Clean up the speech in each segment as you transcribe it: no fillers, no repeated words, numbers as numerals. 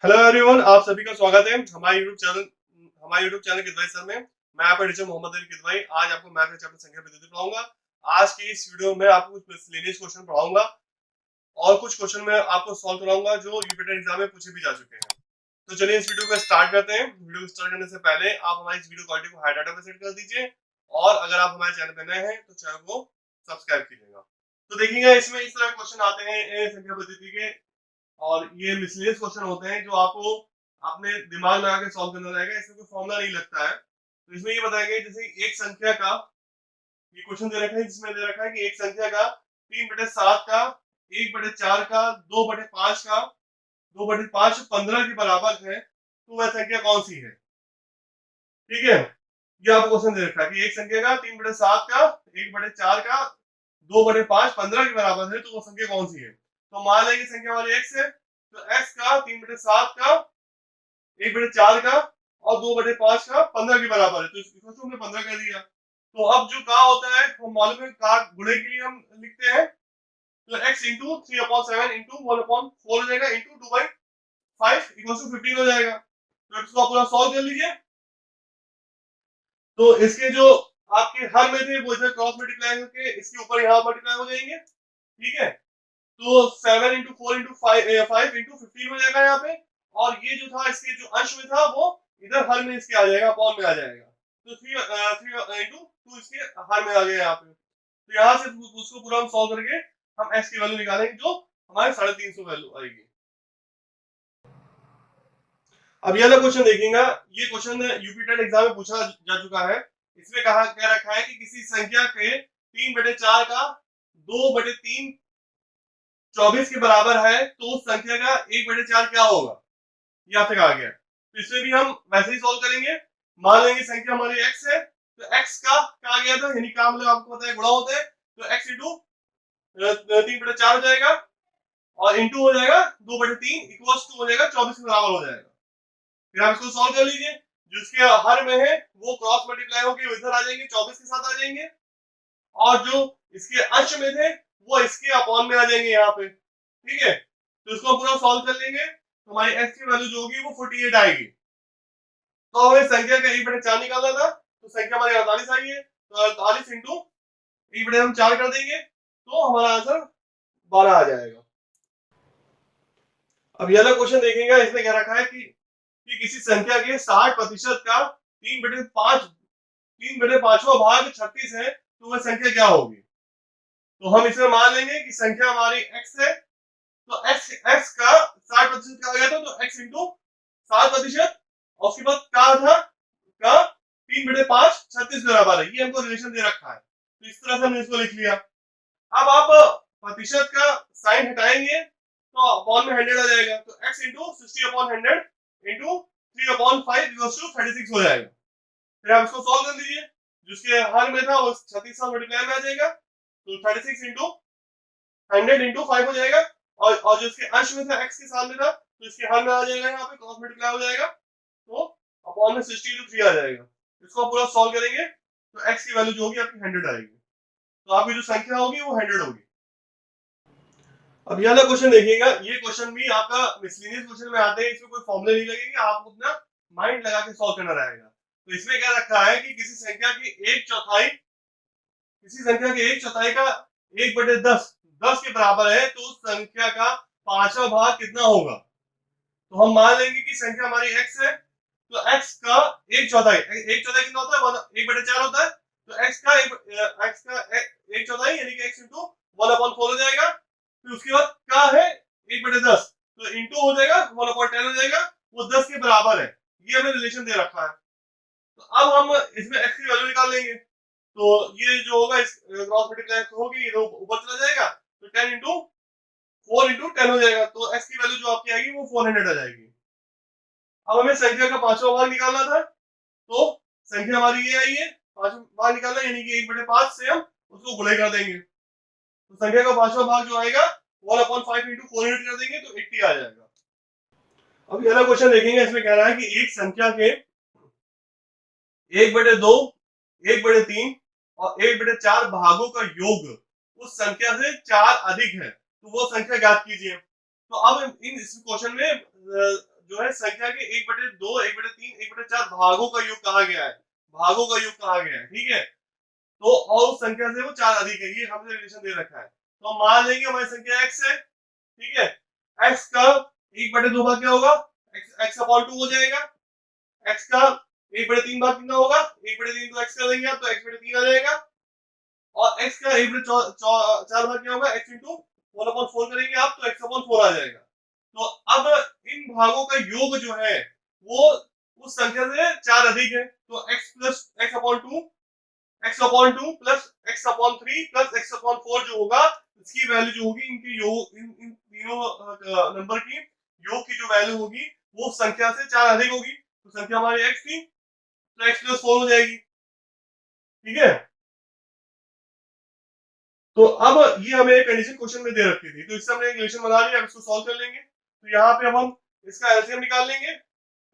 Hello everyone, आप सभी का स्वागत है हमारे यूट्यूब चैनल किदवाई सर में। मैं आपका टीचर मोहम्मद अली किदवाई आज आपको मैथ के चैप्टर संख्या पद्धति पढ़ाऊंगा। आज की इस वीडियो में आपको कुछ मिसलेनियस क्वेश्चन पढ़ाऊंगा और कुछ क्वेश्चन मैं आपको सॉल्व कराऊंगा जो यूपीटेट एग्जाम में पूछे भी जा चुके हैं। तो चलिए इस वीडियो को स्टार्ट करते हैं। वीडियो को स्टार्ट करने से पहले आप हमारी इस वीडियो क्वालिटी को हाई डाटा पे सेट कर दीजिए और अगर आप हमारे चैनल पे नए हैं तो चैनल को सब्सक्राइब कीजिएगा। तो देखिएगा, इसमें इस तरह क्वेश्चन आते हैं संख्या पद्धति के, और ये मिसलेनियस क्वेश्चन होते हैं जो आपको अपने दिमाग लगा के सॉल्व करना रहेगा। इसमें कोई फॉर्मूला नहीं लगता है। तो इसमें ये बताएंगे जैसे एक संख्या का, ये क्वेश्चन दे रखा है जिसमें दे रखा है कि एक संख्या का 3/7 का, 1/4 का, 2/5 का, 2/5 15 के बराबर है, तो वह संख्या कौन सी है। ठीक है, ये आपको क्वेश्चन दे रखा है कि एक संख्या का 3/7 का, 1/4 का, 2/5 15 के बराबर है, तो वो संख्या कौन सी है। तो मान लेंगे संख्या हमारी x है, तो x का 3/7 का, 1/4 का और 2/5 का 15 के बराबर है, तो इसको हमने 15 कर दिया। तो अब जो का होता है वो मालूम है, का गुणे के लिए हम लिखते हैं, तो x इंटू 3/7 इंटू 1/4 हो जाएगा इंटू 2/5 इक्वल टू 15 हो जाएगा। तो इसको आप पूरा सॉल्व कर लीजिए। तो इसके जो आपके हर में थे वो इधर क्रॉस मल्टीप्लाई होकर इसके ऊपर यहाँ मल्टीप्लाई हो जाएंगे। ठीक है, तो 7 इंटू 4 इंटू 5 इंटू 15 हो जाएगा यहाँ पे, और ये जो था इसके जो अंश में था वो इधर हर में इसके आ जाएगा, अपॉन में आ जाएगा। तो 3 इंटू 2 इसके हर में आ गया यहाँ पे। तो यहाँ से उसको पूरा हम सॉल्व करके हम x की वैल्यू निकालेंगे जो हमारे 350 वैल्यू आएगी। अब ये वाला क्वेश्चन देखिएगा, ये क्वेश्चन यूपीटेट एग्जाम में पूछा जा चुका है। इसमें कहा क्या रखा है कि किसी संख्या के 3/4 का 2/3 24 के बराबर है, तो उस संख्या का 1/4 क्या होगा, ये आपसे कहा गया। तो इसमें भी हम वैसे ही सॉल्व करेंगे। मान लेंगे संख्या हमारी x है, तो x का कहा गया था, यानी का मतलब आपको पता है गुणा होता है, तो x इंटू 3/4 हो जाएगा और इंटू हो जाएगा 2/3 इक्वल्स टू हो जाएगा 24 के बराबर हो जाएगा। फिर आप इसको सॉल्व कर लीजिए, जिसके हर में है वो क्रॉस मल्टीप्लाई होकर इधर आ जाएंगे, 24 के साथ आ जाएंगे, और जो इसके अंश में थे वो इसके अपॉन में आ जाएंगे यहाँ पे। ठीक है, तो इसको पूरा सॉल्व कर लेंगे, तो हमारी x की वैल्यू जो होगी वो 48 आएगी। तो हमें संख्या का 1/4 निकालना था, तो संख्या हमारी 48 आई है, तो 48 इंटू 1/4 कर देंगे तो हमारा आंसर 12 आ जाएगा। अब ये वाला क्वेश्चन देखेंगे, इसमें क्या रखा है कि किसी संख्या के 60% का 3/5वां भाग 36 है, तो वह संख्या क्या होगी। तो हम इसमें मान लेंगे कि संख्या हमारी x है, तो x का 60% का आ गया था, तो x इंटू 60% और उसके बाद का 3/5 36 बराबर है, ये हमको रिलेशन दे रखा है। तो इस तरह से हमने इसको लिख लिया। अब आप प्रतिशत का साइन हटाएंगे तो अपॉन में 100 आ जाएगा, तो x इंटू 60/100 इंटू 3/5 36 हो जाएगा। फिर आप इसको सॉल्व कर लीजिए, जिसके हर में था वो 36 से मल्टीप्लाई में आ जाएगा, तो 36 इंटू 100 इंटू 5 हो जाएगा, और जो इसके अंश में था x के सामने था तो इसके हर में आ जाएगा, यहाँ पे क्रॉस मल्टीप्लाई हो जाएगा, तो अपॉन में 60 इंटू 3 आ जाएगा। इसको पूरा सॉल्व करेंगे तो x की वैल्यू जो होगी आपकी 100 आएगी, तो आपकी जो संख्या होगी वो 100 होगी। अब ये वाला क्वेश्चन देखिएगा, ये क्वेश्चन भी आपका मिसलेनियस क्वेश्चन में आते हैं, इसमें कोई फॉर्मूले नहीं लगेंगे, आप अपना माइंड लगा के सॉल्व करना रहेगा। तो इसमें क्या रखा है कि किसी संख्या की एक चौथाई का 1/10 10 के बराबर है, तो उस संख्या का 5वां भाग कितना होगा। तो हम मान लेंगे कि संख्या हमारी x है, तो x का एक चौथाई कितना होता है, 1/4 होता है, तो x का एक चौथाई यानी कि x इंटू 1/4 हो जाएगा। फिर उसके बाद का है 1/10, तो इंटू हो जाएगा 1/10 हो जाएगा, वो 10 के बराबर है, ये हमें रिलेशन दे रखा है। तो अब हम इसमें x की वैल्यू निकाल लेंगे, तो ये जो होगा इस क्रॉस मल्टीप्लाई होगी, ये ऊपर चला जाएगा, तो 10 इंटू 4 इंटू 10 हो जाएगा, तो x की वैल्यू जो आपकी आएगी वो 400 आ जाएगी। अब हमें संख्या का 5वां भाग निकालना था, तो संख्या हमारी ये आई है, 5वां भाग निकालना यानी कि 1/5 से हम उसको गुणे कर देंगे, तो संख्या का 5वां भाग जो आएगा 1/5 इंटू 400 कर देंगे तो 80 आ जाएगा। अब ये वाला क्वेश्चन देखेंगे, इसमें कह रहा है कि एक संख्या के 1/2, 1/3 और 1/4 भागों का योग उस संख्या से 4 अधिक है, तो वो संख्या ज्ञात कीजिए। तो अब इन इस क्वेश्चन में जो है संख्या के 1/2, 1/3, 1/4 भागों का योग कहा गया है, भागों का योग कहा गया है, ठीक है। तो और उस संख्या से वो 4 अधिक है, ये हमने रिलेशन दे रखा है। तो हम मान लेंगे हमारी संख्या x है, ठीक है। x का 1/2 भाग क्या होगा, x/2 हो जाएगा। x का 1/3 भाग कितना होगा, 1/3 को x कर देंगे आप तो x/3 आ जाएगा। और x का 1/4 भाग क्या होगा, x इंटू 1/4 करेंगे आप तो x/4 आ जाएगा। तो अब इन भागों का योग जो है वो उस संख्या से 4 अधिक है, तो x plus x/2 x/2 plus x/3 plus x/4 जो होगा, इसकी वैल्यू जो होगी इनकी योग इन तीनों नंबर की योग की जो वैल्यू होगी वो संख्या से 4 अधिक होगी। तो संख्या हमारी x थी तो x प्लस 4 हो जाएगी, ठीक है। तो अब ये हमें एक कंडीशन क्वेश्चन में दे रखी थी, तो इससे हमने एक रिलेशन बना लिया, अब इसको सॉल्व कर लेंगे। तो यहाँ पे अब हम इसका एलसीएम निकाल लेंगे,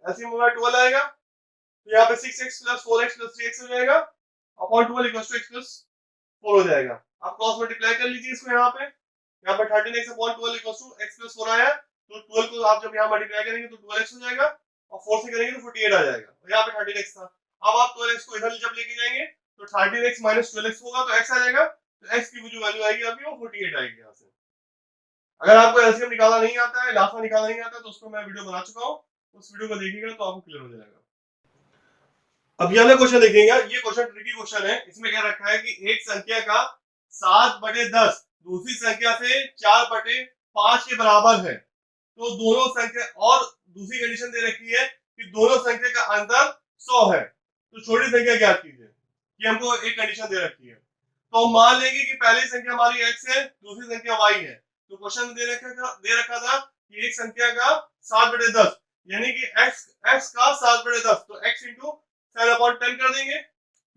एलसीएम हमारा 12 आएगा, तो यहाँ पे 6x plus 4x plus 3x हो जाएगा upon 12 equals to x plus 4 हो जाएगा। आप क्रॉस मल्टीप्लाई कर लीजिए इसको, यहाँ पे 13x upon 12 equals to x plus 4 आया, तो 12 को आप जब यहाँ मल्टीप्लाई करेंगे तो 12x हो जाएगा और 4 से करेंगे तो 48 आ जाएगा, और यहाँ पे 13x था। अब आप 12x को इधर जब लेके जाएंगे तो 13x माइनस 12x होगा तो x आ जाएगा, तो x की जो वैल्यू आएगी आपकी वो 48 आएगी यहाँ से। अगर आपको एलसीएम निकालना नहीं आता है, लाफा निकालना नहीं आता है, तो उसको मैं वीडियो बना चुका हूँ, उस वीडियो को देखिएगा तो आपको क्लियर हो जाएगा। अब ये वाला क्वेश्चन देखिएगा, ये क्वेश्चन ट्रिकी क्वेश्चन है। इसमें क्या रखा है कि एक संख्या का 7/10 दूसरी संख्या से 4/5 के बराबर है, तो दोनों संख्या, और दूसरी कंडीशन दे रखी है कि दोनों संख्या का अंतर 100 है, तो छोटी संख्या ज्ञात कीजिए। ये हमको एक कंडीशन दे रखी है। तो हम मान लेंगे कि पहली संख्या हमारी x है, दूसरी संख्या y है। तो क्वेश्चन दे रखा था कि एक संख्या का 7/10 यानी कि x का 7/10, तो x इंटू 7/10 कर देंगे,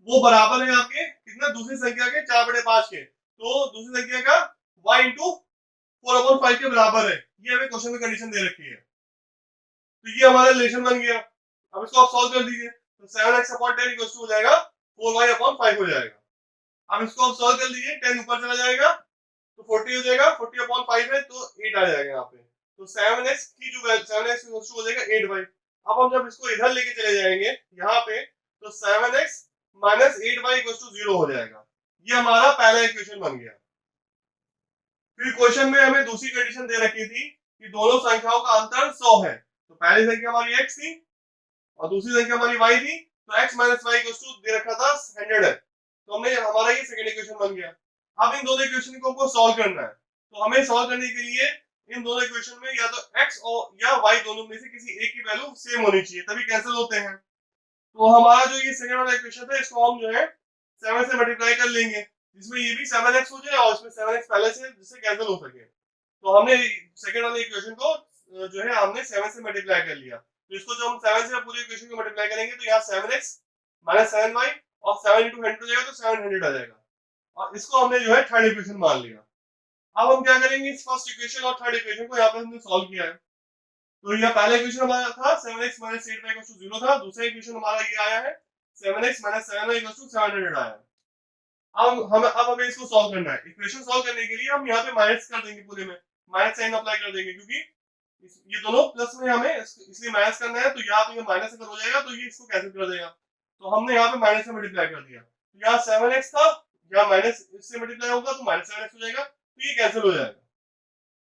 वो बराबर है आपके कितना, दूसरी संख्या के 4/5 के, तो दूसरी संख्या का y इंटू 4/5 के बराबर है। ये हमें क्वेश्चन में कंडीशन दे रखी है, तो ये हमारा रिलेशन बन गया। अब इसको आप सॉल्व कर दीजिए, तो 7x/10 इक्वल्स टू हो जाएगा 4y/5 हो जाएगा। अब इसको आप सॉल्व कर लीजिए, 10 ऊपर चला जाएगा तो 40 हो जाएगा, 40/5 है तो 8 आ जाएगा यहाँ पे, तो 7x की जो 7x हो जाएगा 8y। अब हम जब इसको इधर लेके चले जाएंगे यहाँ पे, तो 7x minus 8y equals to 0 हो जाएगा। ये हमारा पहला इक्वेशन बन गया। फिर क्वेश्चन में हमें दूसरी कंडीशन दे रखी थी कि दोनों संख्याओं का अंतर 100 है, तो पहली संख्या हमारी x थी और दूसरी संख्या हमारी y थी, तो x minus y equals to दे रखा था 100 है, तो हमने हमारा ये सेकंड इक्वेशन बन गया। अब इन दोनों इक्वेशन को हमको सॉल्व करना है, तो हमें सॉल्व करने के लिए इन दोनों इक्वेशन में या तो x और या y दोनों में से किसी एक की वैल्यू सेम होनी चाहिए, तभी कैंसिल होते हैं। तो हमारा जो ये सेकंड वाला इक्वेशन था इसको हम जो है 7 से मल्टीप्लाई कर लेंगे, जिसमें ये भी 7x हो जाए और इसमें 7x पहले से जिससे कैंसिल हो सके। तो हमने सेकंड वाले इक्वेशन को जो है हमने 7 से मल्टीप्लाई कर लिया, तो इसको जब हम 7 से पूरे इक्वेशन को मल्टीप्लाई करेंगे तो यहाँ 7x माइनस 7y और 7 इंटू 100 हो जाएगा तो 700 आ जाएगा, और इसको हमने जो है थर्ड इक्वेशन मान लिया। अब हम क्या करेंगे, इस फर्स्ट इक्वेशन और थर्ड इक्वेशन को यहाँ पे हमने सॉल्व किया है। तो यह पहला इक्वेशन हमारा था 7x minus 8y equal to 0 था, दूसरा इक्वेशन हमारा ये आया है 7x minus 7y equal to 700 आया है। अब हमें इसको सॉल्व करना है। इक्वेशन सॉल्व करने के लिए हम यहाँ पे माइनस कर देंगे, पूरे में माइनस साइन अप्लाई कर देंगे, क्योंकि ये दोनों प्लस में हमें इसलिए माइनस करना है, तो यहाँ पे ये माइनस अगर हो जाएगा तो ये इसको कैंसिल कर देगा, तो हमने यहाँ पे माइनस से मल्टीप्लाई कर दिया, तो यहाँ 7x था, यहाँ माइनस इससे मल्टीप्लाई होगा तो माइनस 7x हो जाएगा, तो ये कैंसिल हो जाएगा।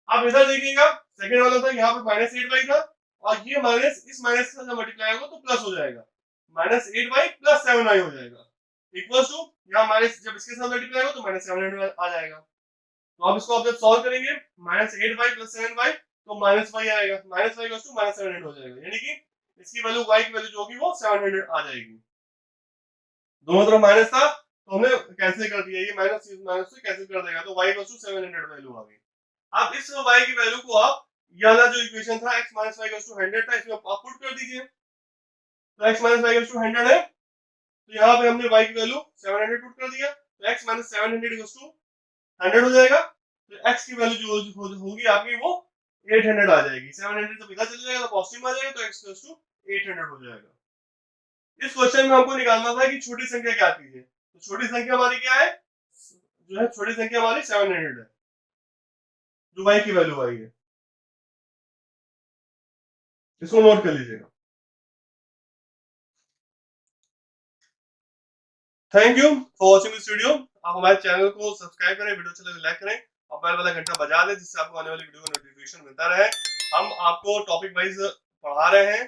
अब इधर देखिएगा, सेकंड वाला था यहाँ पे माइनस 8y था, और ये माइनस इस माइनस के साथ मल्टीप्लाई होगा तो प्लस हो जाएगा, माइनस 8y प्लस 7y हो जाएगा इक्वल्स टू, यहाँ माइनस जब इसके साथ मल्टीप्लाई होगा तो माइनस 700 आ जाएगा। तो अब इसको आप जब सॉल्व करेंगे माइनस 8y प्लस 7y तो माइनस y आएगा, minus y equals to minus 700 हो जाएगा, यानी कि इसकी वैल्यू y की वैल्यू जो होगी वो 700 आ जाएगी। दोनों तरफ माइनस था तो हमने कैंसिल कर दिया, ये माइनस माइनस से कैंसिल कर देगा, तो y इक्वल्स टू 700 वैल्यू आ गई। अब इस y की वैल्यू को आप ये वाला जो इक्वेशन था x minus y equals to 100 था, इसमें आप पुट कर दीजिए, तो x minus y equals to 100 है, तो यहाँ पे हमने y की वैल्यू 700 पुट कर दिया, तो x माइनस 700 इक्वल्स टू 100 हो जाएगा, तो x की वैल्यू जो होगी आपकी वो 800 आ जाएगी, 700 तो इधर चले जाएगा तो पॉजिटिव आ जाएगा, तो x इक्वल्स टू 800 हो जाएगा। इस क्वेश्चन में हमको निकालना था कि छोटी संख्या क्या कीजिए, तो छोटी संख्या हमारी क्या है, जो है छोटी संख्या हमारी 700 है, जो y की वैल्यू आई है। इसको नोट कर लीजिएगा। Thank you for watching this video. आप हमारे चैनल को सब्सक्राइब करें, वीडियो चले लाइक करें और बेल वाला घंटा बजा दें, जिससे आपको आने वाली वीडियो का नोटिफिकेशन मिलता रहे। हम आपको टॉपिक वाइज पढ़ा रहे हैं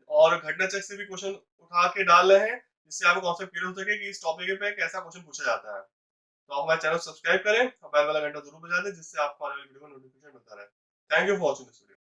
और घटना चेक से भी क्वेश्चन उठा के डाल रहे हैं, जिससे आपको कॉन्सेप्ट क्लियर हो सके कि इस टॉपिक पे कैसा क्वेश्चन पूछा जाता है। तो आप हमारे चैनल सब्सक्राइब करें और बेल वाला घंटा जरूर बजा दें, जिससे आपको आने वाली वीडियो का नोटिफिकेशन मिलता रहे। Thank you for watching this video.